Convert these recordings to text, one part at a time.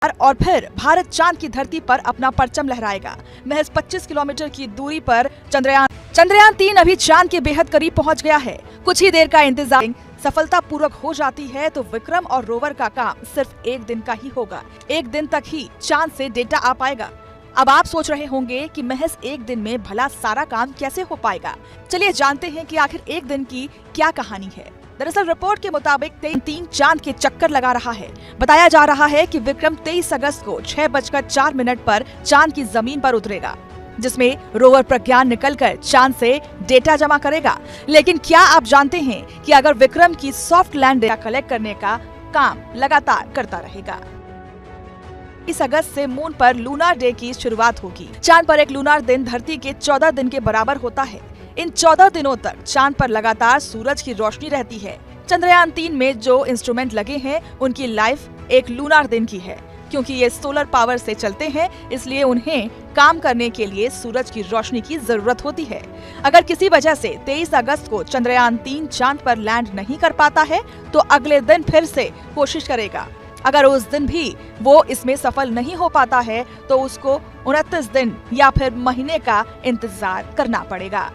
और फिर भारत चांद की धरती पर अपना परचम लहराएगा। महज 25 किलोमीटर की दूरी पर चंद्रयान 3 अभी चांद के बेहद करीब पहुंच गया है। कुछ ही देर का इंतजार सफलतापूर्वक हो जाती है तो विक्रम और रोवर का काम सिर्फ एक दिन का ही होगा। एक दिन तक ही चांद से डेटा आ पाएगा। अब आप सोच रहे होंगे कि महज एक दिन में भला सारा काम कैसे हो पाएगा। चलिए जानते हैं कि आखिर एक दिन की क्या कहानी है। दरअसल रिपोर्ट के मुताबिक 3 चांद के चक्कर लगा रहा है। बताया जा रहा है कि विक्रम 23 अगस्त को 6:04 पर चांद की जमीन पर उतरेगा, जिसमें रोवर प्रज्ञान निकलकर चांद से डेटा जमा करेगा। लेकिन क्या आप जानते हैं कि अगर विक्रम की सॉफ्ट लैंड डेटा कलेक्ट करने का काम लगातार करता रहेगा, 30 अगस्त से मून पर लूनार डे की शुरुआत होगी। चांद पर एक लूनार दिन धरती के 14 दिन के बराबर होता है। इन 14 दिनों तक चांद पर लगातार सूरज की रोशनी रहती है। चंद्रयान 3 में जो इंस्ट्रूमेंट लगे हैं उनकी लाइफ एक लूनार दिन की है। क्योंकि ये सोलर पावर से चलते हैं, इसलिए उन्हें काम करने के लिए सूरज की रोशनी की जरूरत होती है। अगर किसी वजह से 23 अगस्त को चंद्रयान 3 चांद पर लैंड नहीं कर पाता है तो अगले दिन फिर से कोशिश करेगा। अगर उस दिन भी वो इसमें सफल नहीं हो पाता है तो उसको 29 दिन या फिर महीने का इंतजार करना पड़ेगा,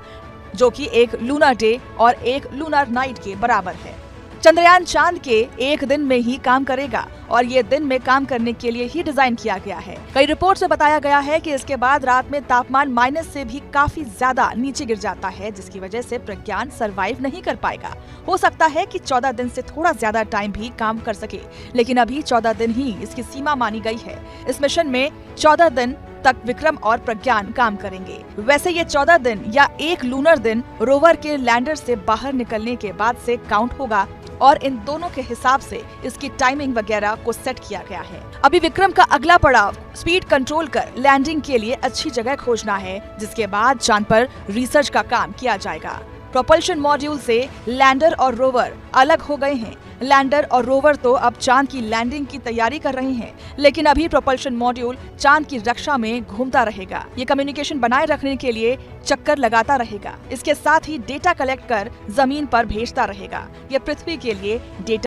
जो कि एक लूनार डे और एक लूनार नाइट के बराबर है। चंद्रयान चांद के एक दिन में ही काम करेगा और ये दिन में काम करने के लिए ही डिजाइन किया गया है। कई रिपोर्ट से बताया गया है कि इसके बाद रात में तापमान माइनस से भी काफी ज्यादा नीचे गिर जाता है, जिसकी वजह से प्रज्ञान सरवाइव नहीं कर पाएगा। हो सकता है कि 14 दिन से थोड़ा ज्यादा टाइम भी काम कर सके, लेकिन अभी 14 दिन ही इसकी सीमा मानी गई है। इस मिशन में 14 दिन तक विक्रम और प्रज्ञान काम करेंगे। वैसे ये 14 दिन या एक लूनर दिन रोवर के लैंडर से बाहर निकलने के बाद से काउंट होगा और इन दोनों के हिसाब से इसकी टाइमिंग वगैरह को सेट किया गया है। अभी विक्रम का अगला पड़ाव स्पीड कंट्रोल कर लैंडिंग के लिए अच्छी जगह खोजना है, जिसके बाद चांद पर रिसर्च का काम किया जाएगा। प्रोपल्शन मॉड्यूल से लैंडर और रोवर अलग हो गए हैं। लैंडर और रोवर तो अब चांद की लैंडिंग की तैयारी कर रहे हैं, लेकिन अभी प्रोपल्शन मॉड्यूल चांद की रक्षा में घूमता रहेगा। ये कम्युनिकेशन बनाए रखने के लिए चक्कर लगाता रहेगा। इसके साथ ही डेटा कलेक्ट कर जमीन पर भेजता रहेगा। ये पृथ्वी के लिए डेटा